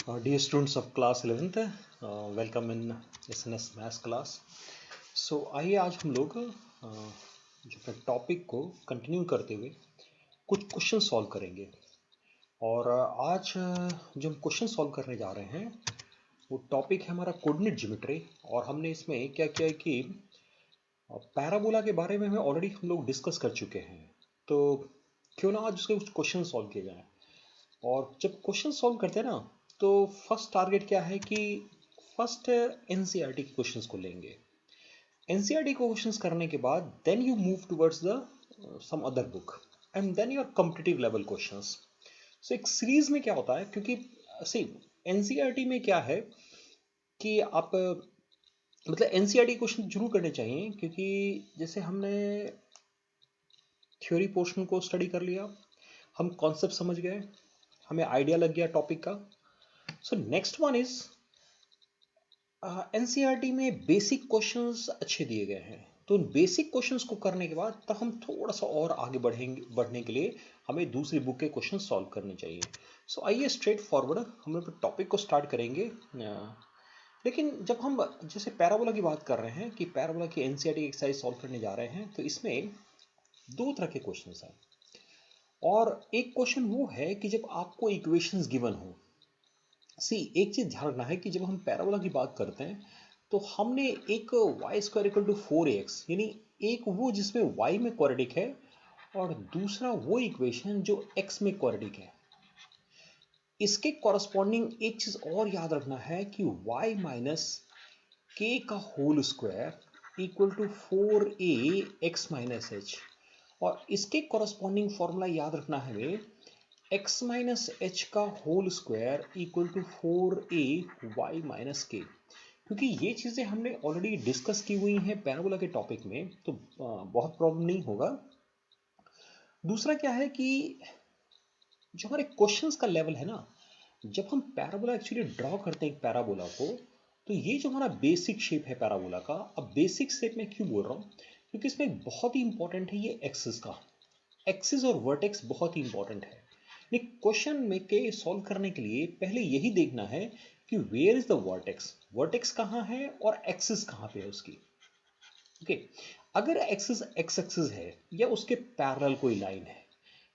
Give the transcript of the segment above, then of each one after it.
Dear students of class 11th, welcome in SNS Maths class. So आइए आज हम लोग जो अपने टॉपिक को कंटिन्यू करते हुए कुछ क्वेश्चन सॉल्व करेंगे। और आज जो हम क्वेश्चन सॉल्व करने जा रहे हैं वो टॉपिक है हमारा कोऑर्डिनेट ज्योमेट्री। और हमने इसमें क्या किया है कि पैराबोला के बारे में हमें ऑलरेडी हम लोग डिस्कस कर चुके हैं, तो क्यों ना आज उसके कुछ क्वेश्चन सॉल्व किए जाएं। और जब क्वेश्चन सॉल्व करते हैं ना, तो फर्स्ट टारगेट क्या है कि फर्स्ट एनसीईआरटी के क्वेश्चंस को लेंगे। एनसीईआरटी को क्वेश्चंस करने के बाद then you move towards the some other book and then your competitive level questions. So एक सीरीज में क्या होता है, क्योंकि सी एनसीईआरटी में क्या है कि आप मतलब एनसीईआरटी क्वेश्चन जरूर करने चाहिए, क्योंकि जैसे हमने थ्योरी पोर्शन को स्टडी कर लिया, हम कॉन्सेप्ट समझ गए, हमें आइडिया लग गया टॉपिक का। So next one is NCERT में बेसिक क्वेश्चंस अच्छे दिए गए हैं, तो उन बेसिक क्वेश्चंस को करने के बाद तब हम थोड़ा सा और आगे बढ़ने के लिए हमें दूसरी बुक के क्वेश्चन सॉल्व करने चाहिए। सो आइए स्ट्रेट फॉरवर्ड हम लोग टॉपिक को स्टार्ट करेंगे। लेकिन जब हम जैसे पैराबोला की बात कर रहे हैं कि पैराबोला की एनसीईआरटी एक्सरसाइज सॉल्व करने जा रहे हैं, तो इसमें दो तरह के क्वेश्चंस हैं। और एक क्वेश्चन वो है कि जब आपको इक्वेशंस गिवन हो। एक चीज ध्यान रखना है कि जब हम पैराबोला की बात करते हैं तो हमने एक Y square equal to 4ax, यानी एक वो जिसमें y में क्वाड्रेटिक है और दूसरा वो इक्वेशन जो x में क्वाड्रेटिक है। इसके कॉरस्पॉन्डिंग एक चीज और याद रखना है कि y माइनस के का whole square equal to 4a x minus h। और इसके कॉरस्पॉन्डिंग फॉर्मूला याद रखना है हमें x माइनस एच का whole square equal to 4a y minus k. क्योंकि ये चीज़ें हमने ऑलरेडी डिस्कस की हुई हैं पैराबोला के टॉपिक में, तो बहुत प्रॉब्लम नहीं होगा। दूसरा क्या है कि जो हमारे क्वेश्चंस का लेवल है ना, जब हम पैराबोला एक्चुअली ड्रॉ करते हैं एक पैराबोला को, तो ये जो हमारा बेसिक शेप है पैराबोला का, अब बेसिक शेप में क्यों बोल रहा हूँ, क्योंकि इसमें बहुत ही इंपॉर्टेंट है ये एक्सिस का। एक्सिस और वर्टेक्स बहुत ही इंपॉर्टेंट है। क्वेश्चन में के सॉल्व करने के लिए पहले यही देखना है कि where is the vertex, vertex कहाँ है और एक्सिस कहाँ पे है उसकी। ओके, अगर एक्सिस एक्स एक्सिस है या उसके पैरेलल कोई लाइन है,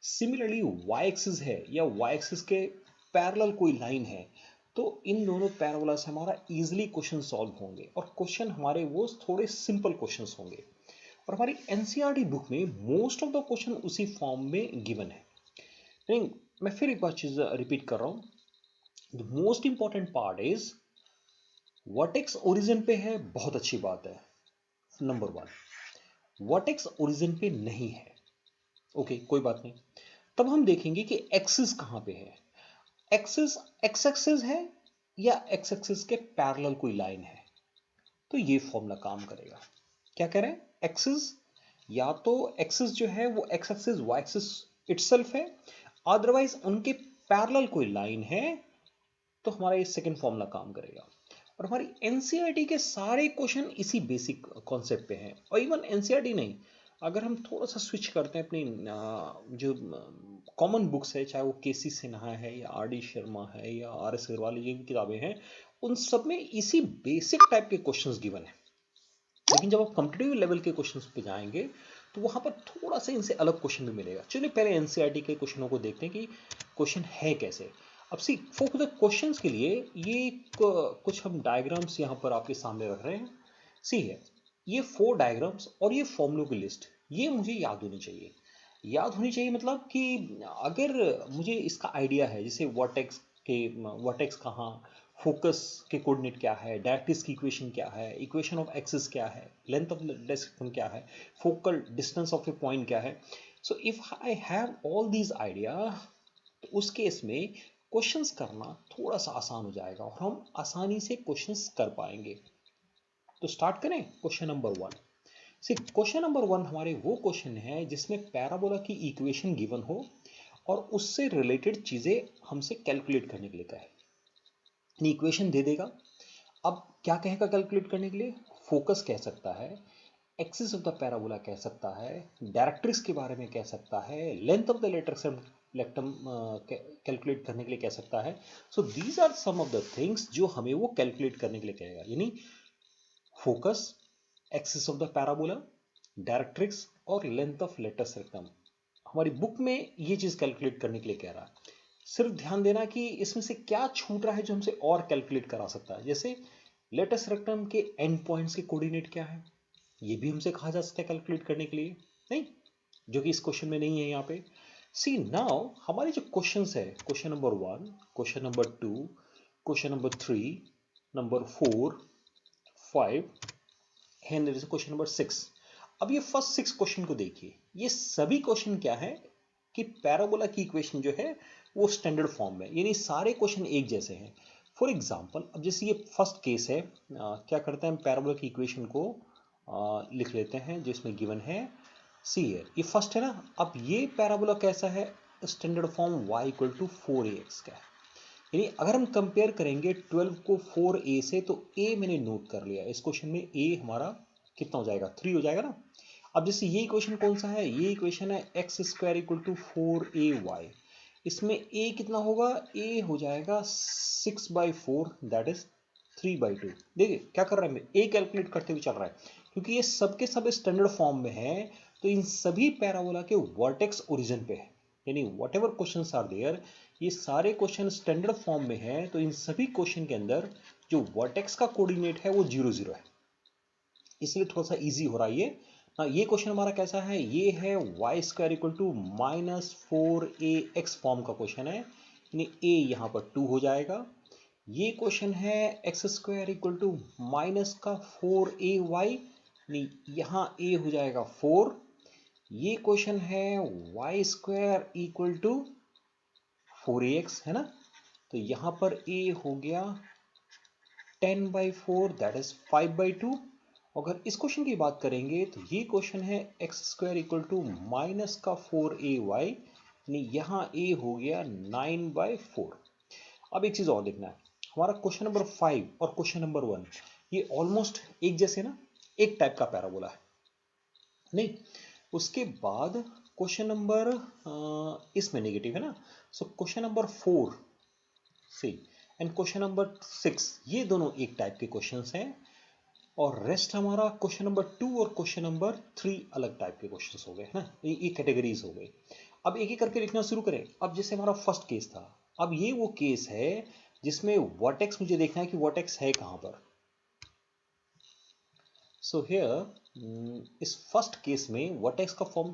सिमिलरली वाई एक्सिस है या वाई एक्सिस के पैरेलल कोई लाइन है, तो इन दोनों पैराबोला से हमारा इजीली क्वेश्चन सॉल्व होंगे और क्वेश्चन हमारे वो थोड़े सिंपल क्वेश्चंस होंगे। और हमारी एनसीईआरटी बुक में मोस्ट ऑफ द क्वेश्चन उसी फॉर्म में गिवन है। नहीं, मैं फिर एक बार चीज रिपीट कर रहा हूं। The most important part is vertex origin पे है, बहुत अच्छी बात है। नंबर वन, वर्टेक्स ओरिजिन पे नहीं है, ओके कोई बात नहीं। तब हम देखेंगे कि एक्सिस कहां पे है। एक्सिस एक्स एक्सिस है या एक्स एक्सिस के पैरेलल कोई लाइन है, तो ये फॉर्मूला काम करेगा। क्या कह रहे हैं, एक्सिस या तो एक्सिस जो है वो X axis Y axis itself है, अदरवाइज उनके पैरेलल कोई लाइन है, तो हमारा ये सेकंड फॉर्मूला काम करेगा। और हमारी एनसीईआरटी के सारे क्वेश्चन इसी बेसिक कॉन्सेप्ट पे हैं। और इवन एनसीईआरटी नहीं, अगर हम थोड़ा सा स्विच करते हैं अपनी जो कॉमन बुक्स है, चाहे वो केसी सिन्हा है या आर डी शर्मा है या आर एस अग्रवाल, ये किताबें हैं, उन सब में इसी बेसिक टाइप के क्वेश्चंस गिवन है। लेकिन जब आप कॉम्पिटिटिव लेवल के क्वेश्चंस पे जाएंगे तो वहां पर थोड़ा सा इनसे अलग क्वेश्चन भी मिलेगा। चलिए पहले एनसीईआरटी के क्वेश्चनों को देखते हैं कि क्वेश्चन है कैसे। अब सी फॉर द क्वेश्चंस के लिए ये कुछ हम डायग्राम्स यहाँ पर आपके सामने रख रहे हैं। सी है ये 4 डायग्राम्स और ये फॉर्मूलों की लिस्ट, ये मुझे याद होनी चाहिए। याद होनी चाहिए मतलब कि अगर मुझे इसका आइडिया है, जैसे वर्टेक्स कहाँ, फोकस के कोऑर्डिनेट क्या है, डायरेक्ट्रिक्स की इक्वेशन क्या है, इक्वेशन ऑफ एक्सिस क्या है, लेंथ ऑफ डायरेक्ट्रिक्स क्या है, focal distance of A point क्या है। So if I have all these idea, तो उस केस में क्वेश्चंस करना थोड़ा सा आसान हो जाएगा और हम आसानी से क्वेश्चंस कर पाएंगे। तो स्टार्ट करें क्वेश्चन नंबर 1 से। क्वेश्चन नंबर 1 हमारे वो क्वेश्चन है जिसमें पैराबोला की इक्वेशन गिवन हो और उससे रिलेटेड चीजें हमसे कैलकुलेट करने के लिए कहे। इक्वेशन दे देगा, अब क्या कहेगा कैलकुलेट करने के लिए, फोकस कह सकता है, एक्सिस ऑफ द पैराबोला कह सकता है, डायरेक्ट्रिक्स के बारे में कह सकता है, length of the lectum calculate करने के लिए कह सकता है. So these are some of the things जो हमें वो कैलकुलेट करने के लिए कहेगा. यानी focus, axis of the parabola, directrix और लेंथ ऑफ लेटस रेक्टम. हमारी बुक में ये चीज कैलकुलेट करने के लिए कह रहा है. सिर्फ ध्यान देना कि इसमें से क्या छूट रहा है जो हमसे और कैलकुलेट करा सकता है. जैसे लेटस रेक्टम के एंड पॉइंट्स के कोऑर्डिनेट क्या है, ये भी हमसे कहा जा सकता है कैलकुलेट करने के लिए. नहीं, जो कि इस क्वेश्चन में नहीं है यहाँ पे. सी नाउ हमारे जो क्वेश्चंस है, question number 1, question number 2, question number 3, number 4, 5 and question number 6. अब ये फर्स्ट 6 क्वेश्चन को देखिए. ये सभी क्वेश्चन क्या है कि पैराबोला की इक्वेशन जो है वो स्टैंडर्ड फॉर्म में, यानी सारे क्वेश्चन एक जैसे हैं. फॉर एग्जांपल, अब जैसे ये फर्स्ट केस है, क्या करते हैं हम पैराबोला की इक्वेशन को लिख लेते हैं जिसमें गिवन है सी है. ये फर्स्ट है ना. अब ये पैराबोला कैसा है, standard form y equal to 4ax का है. यानी अगर हम कंपेयर करेंगे 12 को 4a से, तो a मैंने नोट कर लिया. इस क्वेश्चन में a हमारा कितना हो जाएगा, 3 हो जाएगा ना. अब जैसे ये इक्वेशन कौन सा है, ये इक्वेशन है x square equal to 4ay. इसमें a कितना होगा, a हो जाएगा 6/4, दैट इज 3/2. देखिए क्या कर रहा है, मैं a कैलकुलेट करते हुए चल रहा है क्योंकि ये सबके सब स्टैंडर्ड फॉर्म में है. तो इन सभी पैराबोला के वर्टेक्स ओरिजिन पे है. यानी whatever question are there, ये सारे क्वेश्चन स्टैंडर्ड फॉर्म में है. तो इन सभी क्वेश्चन के अंदर जो वर्टेक्स का कोऑर्डिनेट है वो 0 0 है, इसलिए थोड़ा सा इजी हो रहा है ये. ये क्वेश्चन हमारा कैसा है, ये है Y square equal to -4ax form का क्वेश्चन है. यानी a यहाँ पर 2 हो जाएगा. ये क्वेश्चन है x square equal to -4ay, यानी यहाँ a हो जाएगा 4. ये क्वेश्चन है Y square equal to 4ax, है ना. तो यहां पर a हो गया 10/4, दैट इज 5/2. अगर इस क्वेश्चन की बात करेंगे तो ये क्वेश्चन है x square equal to -4ay, यानी यहाँ a हो गया 9/4. अब एक चीज और देखना है, हमारा क्वेश्चन नंबर 5 और क्वेश्चन नंबर 1 ये ऑलमोस्ट एक जैसे ना, एक टाइप का पैराबोला है. नहीं, उसके बाद क्वेश्चन नंबर इसमें नेगेटिव है ना. So question number 4 C and question number 6 ये दोनों एक टाइप के क्वेश्चंस हैं, और रेस्ट हमारा क्वेश्चन नंबर 2 और क्वेश्चन नंबर 3 अलग टाइप के क्वेश्चंस हो गए ना. ये कैटेगरीज हो गई. अब एक एक करके लिखना शुरू करें. अब जैसे हमारा फर्स्ट केस था, अब ये वो केस है जिसमें वर्टेक्स मुझे देखना है कि वर्टेक्स है कहां पर. सो हियर इस फर्स्ट केस में वर्टेक्स का फॉर्म,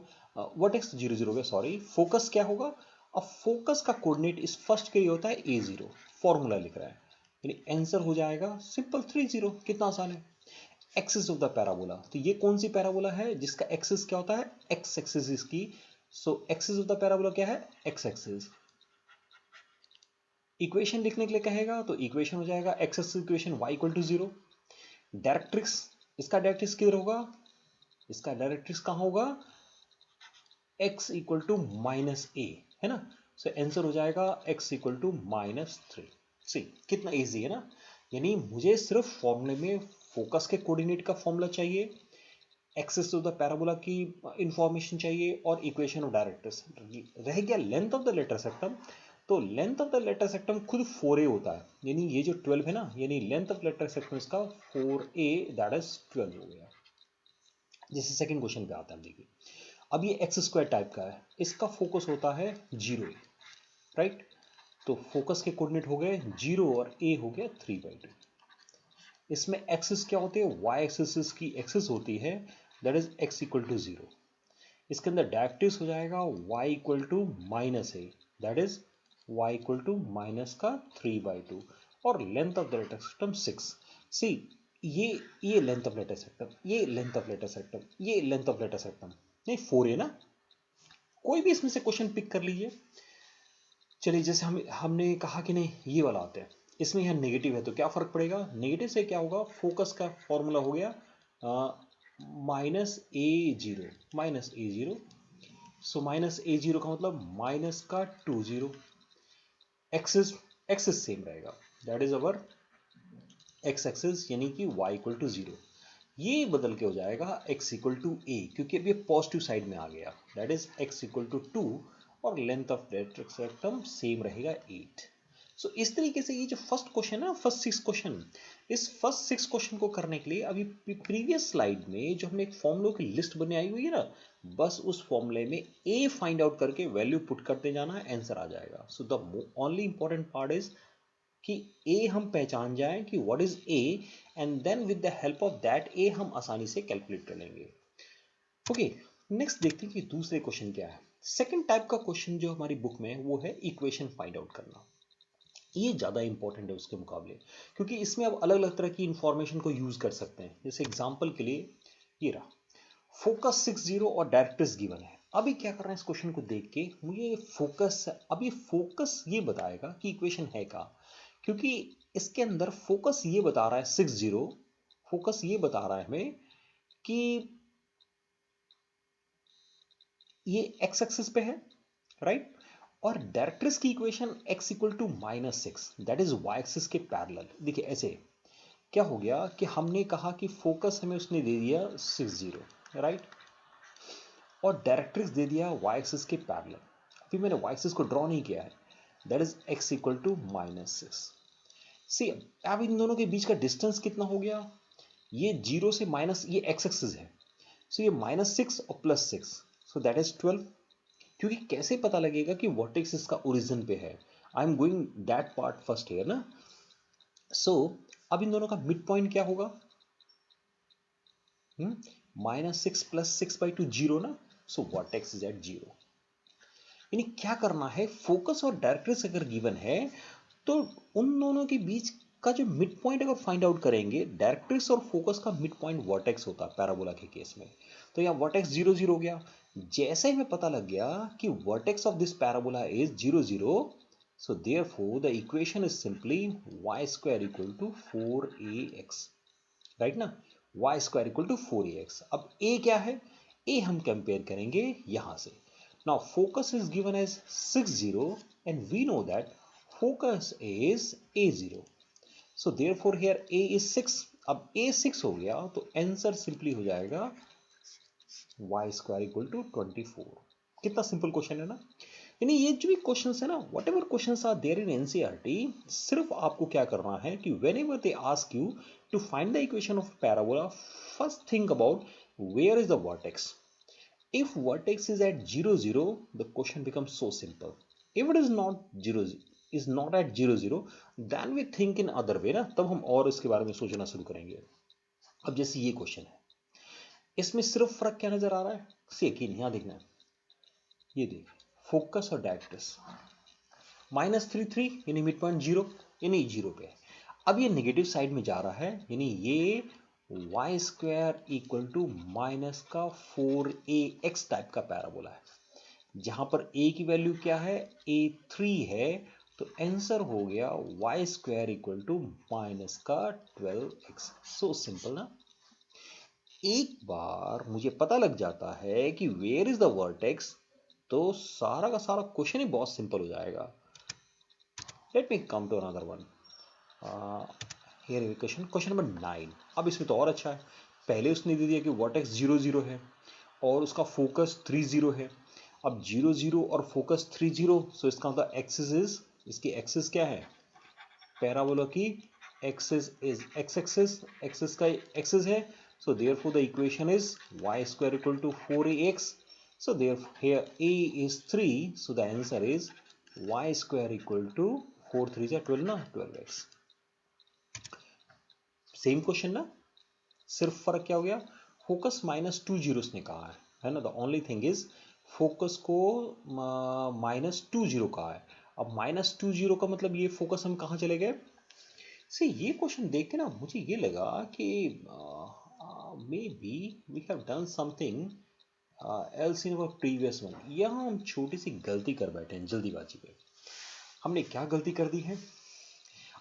वर्टेक्स 0 0 हो गया, सॉरी. फोकस क्या होगा, अब फोकस का कोऑर्डिनेट इस फर्स्ट के लिए होता है a0. फॉर्मूला लिख रहा है, यानी आंसर हो जाएगा सिंपल 3 0. कितना आसान है. एक्सिस ऑफ द पैराबोला, तो ये कौन सी पैराबोला है जिसका एक्सिस क्या होता है, एक्स एक्सिस इसकी. सो एक्सिस ऑफ द पैराबोला क्या है, एक्स एक्सिस. इक्वेशन लिखने के लिए कहेगा तो इक्वेशन हो जाएगा X axis equation y equal to 0. Directrix, इसका डायरेक्ट्रिक्स किधर होगा, इसका डायरेक्ट्रिक्स कहां होगा, x इक्वल टू -a, है ना. सो आंसर हो जाएगा x इक्वल टू -3. सी कितना इजी है ना. यानी मुझे सिर्फ फॉर्मूले में फोकस के कोऑर्डिनेट का फॉर्मूला चाहिए, एक्सिस ऑफ द पैराबोला की इंफॉर्मेशन चाहिए, और इक्वेशन ऑफ डायरेक्ट्रिक्स. रह गया length of the latus rectum. तो length of the latus rectum खुद 4a होता है, यानी ये जो 12 है ना, यानी लेंथ ऑफ लेटर सेक्टम इसका 4a, दैट इज 12 हो गया. जैसे सेकंड क्वेश्चन पे आता है, देखिए अब ये एक्स स्क्वायर टाइप का है, इसका फोकस होता है 0a, राइट. तो फोकस के कोऑर्डिनेट हो गए 0 और a हो गया 3/2. इसमें एक्सिस क्या होते हैं, y एक्सिस की एक्सिस होती है, that is x equal to 0. इसके अंदर डायरेक्ट्रिक्स हो जाएगा y equal to -a, that is y equal to minus का 3/2. और length of the latus rectum 6. See ये लेंथ ऑफ लेटर सेक्टम, ये लेंथ ऑफ लेटर सेक्टम, ये लेंथ ऑफ लेटर सेक्टम, नहीं 4a ना. कोई भी इसमें से क्वेश्चन पिक कर लीजिए. चलिए जैसे हमने कहा कि नहीं ये वाला आता है, इसमें यहाँ नेगेटिव है तो क्या फर्क पड़ेगा, नेगेटिव से क्या होगा, फोकस का फॉर्मूला हो गया -a0, -a0. सो -a0 का मतलब माइनस का 20. एक्सिस एक्सिस सेम रहेगा, that is our x axis, यानी कि y इक्वल टू 0. ये बदल के हो जाएगा x इक्वल टू a, क्योंकि अब ये पॉजिटिव साइड में आ गया, that is x equal to 2 और length of directrix rectum same रहेगा 8। सो इस तरीके से ये जो फर्स्ट क्वेश्चन है ना, फर्स्ट 6 क्वेश्चन, इस फर्स्ट 6 क्वेश्चन को करने के लिए अभी प्रीवियस स्लाइड में जो हमने एक फॉर्मूलों की लिस्ट बनी आई हुई है ना, बस उस फॉर्मूले में ए फाइंड आउट करके वैल्यू पुट करते जाना है, आंसर आ जाएगा। So the only important part is कि ए हम पहचान जाएं कि what is a, and then with the help of that a हम आसानी से कैलकुलेट कर लेंगे। ओके, नेक्स्ट देखते हैं कि दूसरे क्वेश्चन क्या है। सेकंड टाइप का क्वेश्चन जो हमारी बुक में है वो है इक्वेशन फाइंड आउट करना। ये ज़्यादा इंपॉर्टेंट है उसके मुकाबले, क्योंकि इसमें आप अलग अलग तरह की इंफॉर्मेशन को यूज़ कर सकते हैं। जैसे एग्जांपल के लिए ये रहा, फोकस 60 और डायरेक्ट्रिक्स गिवन है। अभी क्या कर रहे हैं, इस क्वेश्चन को देख के मुझे फोकस, अब ये फोकस ये बताएगा कि इक्वेशन है क्या, क्योंकि इसके अंदर फोकस ये बता रहा है 60, फोकस ये बता रहा है हमें कि ये एक्स एक्सिस पे है, राइट, और डायरेक्ट्रिक्स की equation x equal to -6, that is y axis के पैरेलल। देखिए ऐसे क्या हो गया कि हमने कहा कि फोकस हमें उसने दे दिया 60, राइट, और डायरेक्ट्रिक्स दे दिया y एक्सिस के पैरेलल। अभी मैंने y एक्सिस को ड्रॉ नहीं किया है, that is x equal to -6। See अब इन दोनों के बीच का डिस्टेंस कितना हो गया, ये 0 से माइनस, ये x एक्सिस है, सो ये -6 और +6, सो दैट इज 12। क्योंकि कैसे पता लगेगा कि वर्टेक्स इसका ओरिजिन पे है, I am going that part first here ना। सो अब इन दोनों का मिड पॉइंट क्या होगा, -6 + 6/2 0 ना, सो वर्टेक्स इज एट 0। यानी क्या करना है, फोकस और डायरेक्ट्रिक्स अगर गिवन है तो उन दोनों के बीच का जो मिड पॉइंट अगर फाइंड आउट करेंगे, डायरेक्ट्रिक्स और फोकस का मिड पॉइंट वर्टेक्स होता है पैराबोला के केस में, तो यहाँ वर्टेक्स 0 0 हो गया। जैसे ही हमें पता लग गया कि vertex of this parabola is 0 0, so therefore the equation is simply y square equal to 4ax, right ना, y square equal to 4ax। अब a क्या है, a हम कंपेयर करेंगे यहां से। now focus is given as 60 and we know that focus is a0, so therefore here a is 6। अब a 6 हो गया तो आंसर सिंपली हो जाएगा y square equal to 24। कितना सिंपल क्वेश्चन है ना। यानी ये जो भी क्वेश्चंस है ना, whatever questions are there in NCERT, सिर्फ आपको क्या करना है कि whenever they ask you to find the equation of parabola, first think about where is the vertex. if vertex is at 0 0, the question becomes so simple. If it is not 0 is not at 0 0, then we think in other way ना, तब हम और इसके बारे में सोचना शुरू करेंगे। अब जैसे ये क्वेश्चन है, इसमें सिर्फ फर्क क्या नजर आ रहा है, यकीन यहां देखना है, ये देख, फोकस और डायरेक्ट्रिक्स -3 यानी मिड पॉइंट 0, यानी 0 पे। अब ये नेगेटिव साइड में जा रहा है, यानी ये y square equal to minus का 4ax टाइप का पैराबोला है, जहां पर a की वैल्यू क्या है, a3 है, तो आंसर हो गया y square equal to minus का 12x। सो सिंपल ना। एक बार मुझे पता लग जाता है कि वेयर इज द वर्टेक्स, तो सारा का सारा क्वेश्चन ही बहुत सिंपल हो जाएगा। Let me come to another one. Here question number 9। अब इसमें तो और अच्छा है, पहले उसने दे दिया कि वर्टेक्स 0 0 है और उसका फोकस 3 0 है। अब 0 0 और फोकस 3 0, सो इसका मतलब एक्सिस इज, इसकी एक्सिस क्या है, पैराबोला की axis is x axis, axis का एक्सिस है, so therefore the equation is y square equal to 4ax, so therefore here a is 3, so the answer is y square equal to 4 3 is 12 ना, 12x। Same question ना, सिर्फ फर्क क्या हो गया, focus -2 0 ने कहा है ना, the only thing is focus को -2 0 कहा है। अब -2 0 का मतलब ये फोकस हम कहाँ चले गए। से ये क्वेश्चन देख के ना मुझे ये लगा कि maybe we have done something else in our previous one। यहाँ हम छोटी सी गलती कर बैठे हैं जल्दीबाजी पे। हमने क्या गलती कर दी है,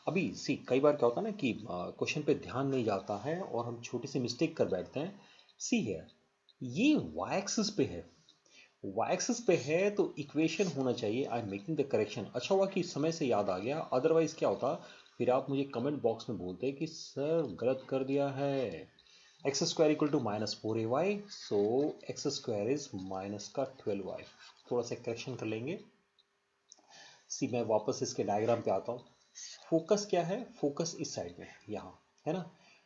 अभी सी कई बार क्या होता है ना कि क्वेश्चन पे ध्यान नहीं जाता है और हम छोटी सी मिस्टेक कर बैठते हैं। सी है, ये y एक्सिस पे है, y एक्सिस पे है तो इक्वेशन होना चाहिए, I am making the correction. अच्छा हुआ कि समय से याद आ गया, अदरवाइज क्या होता, फिर आप मुझे कमेंट बॉक्स में बोलते कि सर गलत कर दिया है। X square equal to minus 4ay, so x square is minus का 12y। थोड़ा सा करेक्शन कर लेंगे। सी मैं वापस इसके डायग्राम पे आता हूँ। फोकस क्या है, फोकस इस साइड में है, यहाँ है ना।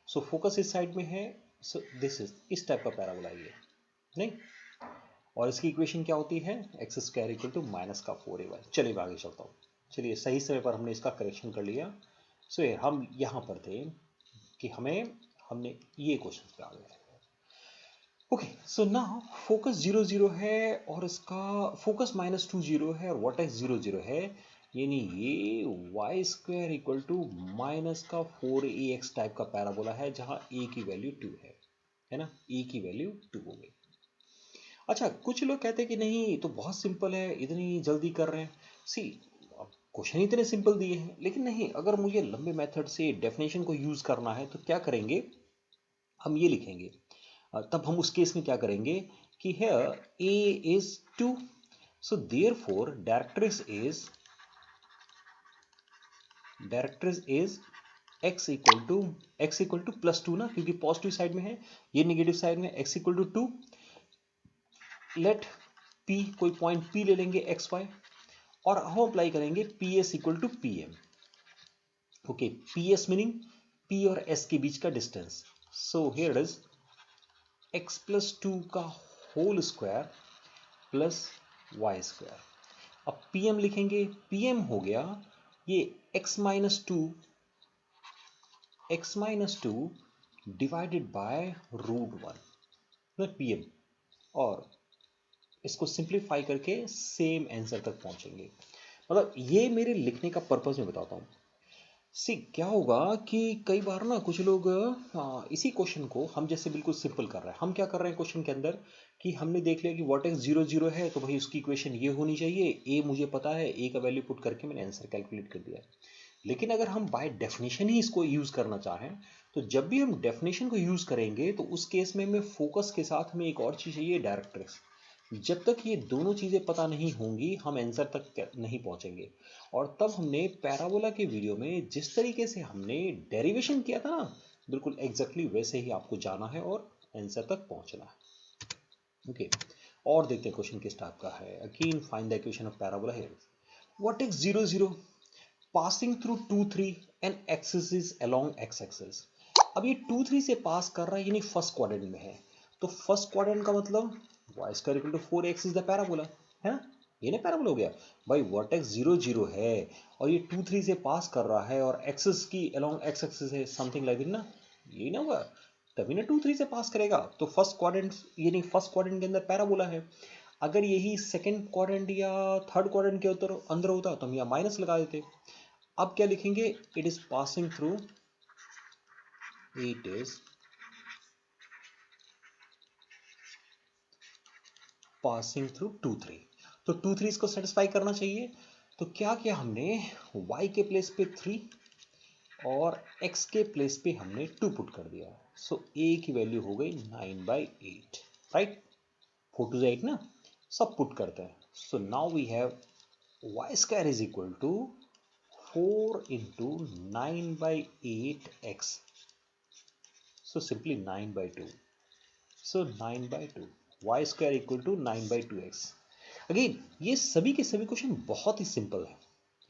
सो फोकस इस साइड में है, सो दिस इज इस टाइप का पैराबोला ये, नहीं। और इसकी इक्वेशन क्या होती है, x square equal to minus का 4ay। चलिए मैं आगे चलता हूँ। चलिए सही समय पर हमने इसका करेक्शन कर लिया। सो हम यहाँ पर थे कि हमने ये क्वेश्चन पे आ गए। ओके, सो नाउ फोकस 0 0 है और इसका फोकस माइनस 2 0 है और वर्टेक्स 0 0 है, यानी ये y square equal to minus का 4ax टाइप का पैराबोला है, जहां a की वैल्यू 2 है ना, a की वैल्यू 2 हो गई। अच्छा, कुछ लोग कहते हैं कि नहीं तो बहुत सिंपल है, इतनी जल्दी कर रहे हैं। सी क्वेश्चन इतने सिंपल दिए हैं, लेकिन नहीं, अगर मुझे लंबे मेथड से डेफिनेशन को यूज करना है तो क्या करेंगे, हम ये लिखेंगे। तब हम उस केस में क्या करेंगे कि here a is 2, so therefore directress is x equal to plus 2 ना, क्योंकि पॉजिटिव साइड में है, ये नेगेटिव साइड में, x equal to 2। Let p, कोई पॉइंट p ले लेंगे एक्स वाई, और हम अप्लाई करेंगे ps equal to pm। Okay, ps meaning p और s के बीच का distance. So here is x plus 2 का whole square plus y square. अब pm लिखेंगे, pm हो गया ये x minus two divided by √1 pm, और इसको सिंप्लीफाई करके सेम आंसर तक पहुंचेंगे। मतलब ये मेरे लिखने का पर्पस मैं बताता हूँ। सी क्या होगा कि कई बार ना कुछ लोग इसी क्वेश्चन को हम जैसे बिल्कुल सिंपल कर रहे हैं। हम क्या कर रहे हैं क्वेश्चन के अंदर कि हमने देख लिया कि वर्टेक्स 0 0 है, तो भाई उसकी इक्वेशन ये होनी चाहिए, ए मुझे पता है, ए का वैल्यू पुट करके मैंने आंसर कैलकुलेट कर दिया। लेकिन अगर हम बाय डेफिनेशन ही इसको यूज करना चाहें, तो जब भी हम डेफिनेशन को यूज करेंगे तो उस केस में हमें फोकस के साथ हमें एक और चीज चाहिए, डायरेक्ट्रिक्स। जब तक ये दोनों चीजें पता नहीं होंगी हम आंसर तक नहीं पहुंचेंगे। और तब हमने पैराबोला के वीडियो में जिस तरीके से हमने डेरिवेशन किया था ना, बिल्कुल एग्जैक्टली वैसे ही आपको जाना है और आंसर तक पहुंचना है। ओके, और देखते हैं क्वेश्चन किस टाइप का है। Again find the equation of parabola here. What is 0 0 passing through 2 3 and axis is along x axis. अब ये 2 3 से पास कर रहा है, यानी फर्स्ट क्वाड्रेंट में है, तो फर्स्ट क्वाड्रेंट का मतलब y square equal to 4x is the parabola, है ना। ये ना पैराबोला हो गया भाई, वर्टेक्स 0 0 है और ये 2 3 से पास कर रहा है और एक्सिस की अलोंग एक्स एक्सिस है, समथिंग लाइक दैट ना, यही ना होगा, तभी ना 2 3 से पास करेगा। तो फर्स्ट क्वाड्रेंट, यानी फर्स्ट क्वाड्रेंट के अंदर पैराबोला है। अगर यही सेकंड क्वाड्रेंट या थर्ड क्वाड्रेंट के अंदर होता तो हम यहाँ माइनस लगा देते। अब क्या लिखेंगे, it is passing through, it is passing through 2 3। तो 2 3 इसको सेटिस्फाई करना चाहिए। तो क्या किया हमने, y के प्लेस पे 3 और x के प्लेस पे हमने 2 पुट कर दिया। सो a की वैल्यू हो गई 9/8, राइट। 4 2 8 ना, सब पुट करते हैं। So now we have y square is equal to 4 into 9/8x, so simply 9/2, so 9/2 y square equal to 9/2x। Again ये सभी के सभी क्वेश्चन बहुत ही सिंपल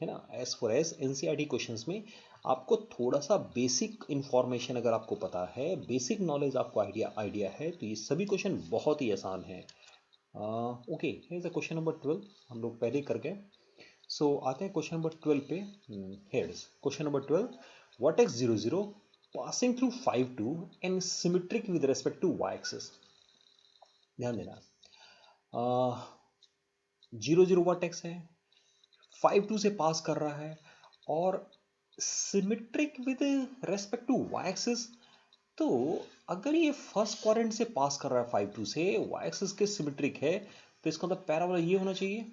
है ना। As far as NCERT questions में आपको थोड़ा सा बेसिक इंफॉर्मेशन अगर आपको पता है, बेसिक नॉलेज आपको आइडिया है, तो ये सभी क्वेश्चन बहुत ही आसान है। Okay, here is question number 12, हम लोग पहले कर गए। सो आते हैं क्वेश्चन नंबर 12 पे। Here is question number 12, what x 0 0 passing through 5 2 and symmetric with respect to y axis. ध्यान देना, 0 0 वर्टेक्स है, 5 2 से पास कर रहा है और symmetric with respect to y axis. तो अगर ये फर्स्ट क्वाड्रेंट से पास कर रहा है 5 2 से, y एक्सिस के सिमेट्रिक है, तो इसका मतलब पैराबोला ये होना चाहिए।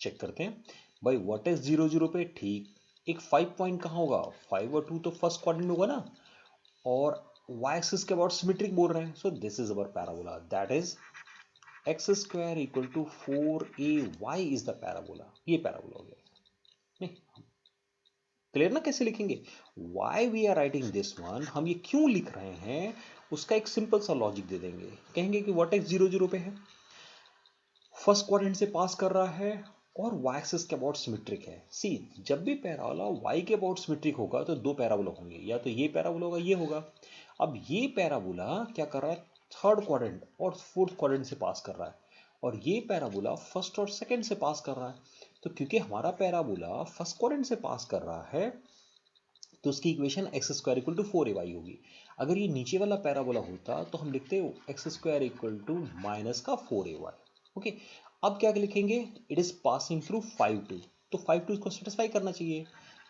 चेक करते हैं भाई, वर्टेक्स 0 0 पे ठीक एक 5 पॉइंट कहाँ होगा, 5 और 2 तो फर्स्ट क्वाड्रेंट में होगा ना, और y एक्सिस के अबाउट सिमेट्रिक बोल रहे हैं। So this is our parabola, that is x square equal to 4ay is the parabola. ये पैराबोला हो गया, नहीं क्लियर ना? कैसे लिखेंगे? Why we are writing this one, हम ये क्यों लिख रहे हैं, उसका एक सिंपल सा लॉजिक दे देंगे। कहेंगे कि वर्टेक्स 0 0 पे है, फर्स्ट क्वाड्रेंट से पास कर रहा है और y एक्सिस के अबाउट सिमेट्रिक है। सी, जब भी पैराबोला y के अबाउट सिमेट्रिक होगा तो दो पैराबोला होंगे, या तो ये पैराबोला होगा, ये होगा। अब ये पैराबोला क्या कर रहा है, थर्ड क्वाड्रेंट और फोर्थ क्वाड्रेंट से पास कर रहा है, और ये पैराबोला फर्स्ट और सेकंड से पास कर रहा है। तो क्योंकि हमारा पैराबोला फर्स्ट क्वाड्रेंट से पास कर रहा है, तो उसकी equation x square equal to 4ay होगी। अगर ये नीचे वाला पैराबोला होता तो हम लिखते x square equal to minus का 4ay। ओके, अब क्या लिखेंगे, इट इज पासिंग थ्रू 5 2, तो 5 2 को सेटिस्फाई करना चाहिए।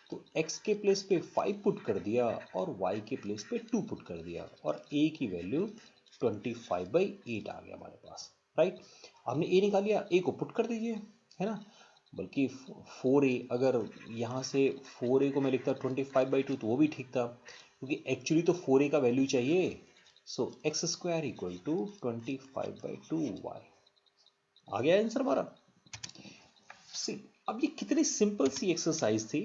तो x के प्लेस पे 5 पुट कर दिया और y के प्लेस पे 2 पुट कर दिया, और a की वैल्यू 25/8 आ गया हमारे पास, राइट। हमने a निकाल लिया, a को पुट कर दीजिए, है ना। बल्कि 4a, अगर यहाँ से 4a को मैं लिखता 25/2 तो वो भी ठीक था, क्योंकि एक्चुअली तो 4a का वैल्यू चाहिए। So x square equal to 25/2y आ गया आंसर हमारा। सी, अब ये कितनी सिंपल सी एक्सरसाइज थी।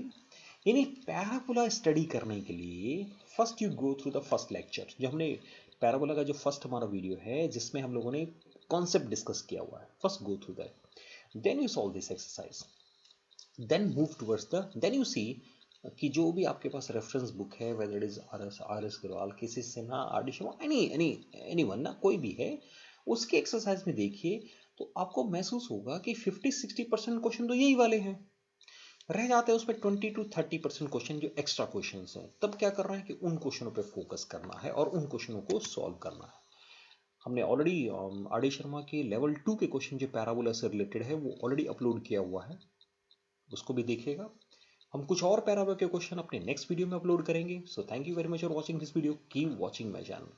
यानी पैराबोला स्टडी करने के लिए first you go through the first lecture, जो हमने पैराबोला का जो फर्स्ट हमारा वीडियो है जिसमें हम लोगों ने कॉन्सेप्ट डिस्कस किया हुआ है, first go through that, then you solve this exercise, then move towards the, then you see कि जो भी आपके पास रेफरेंस बुक है, whether it is R S Agarwal, किसी से ना R D Sharma, any one ना, कोई भी है, उसके एक्सरसाइज में देखिए तो आपको महसूस होगा कि 50-60% क्वेश्चन तो यही वाले हैं, रह जाते हैं उसमें 20-30% क्वेश्चन जो एक्स्ट्रा क्वेश्चन हैं। तब क्या कर रहे हैं कि उन क्वेश्चनों पे फोकस करना है और उन क्वेश्चनों को सॉल्व करना है। हमने ऑलरेडी आर डी शर्मा के लेवल 2 के क्वेश्चन जो पैराबोला से रिलेटेड है वो ऑलरेडी अपलोड किया हुआ है, उसको भी देखिएगा। हम कुछ और पैराबोला के क्वेश्चन अपने नेक्स्ट वीडियो में अपलोड करेंगे। So thank you very much for watching this video, keep watching my channel.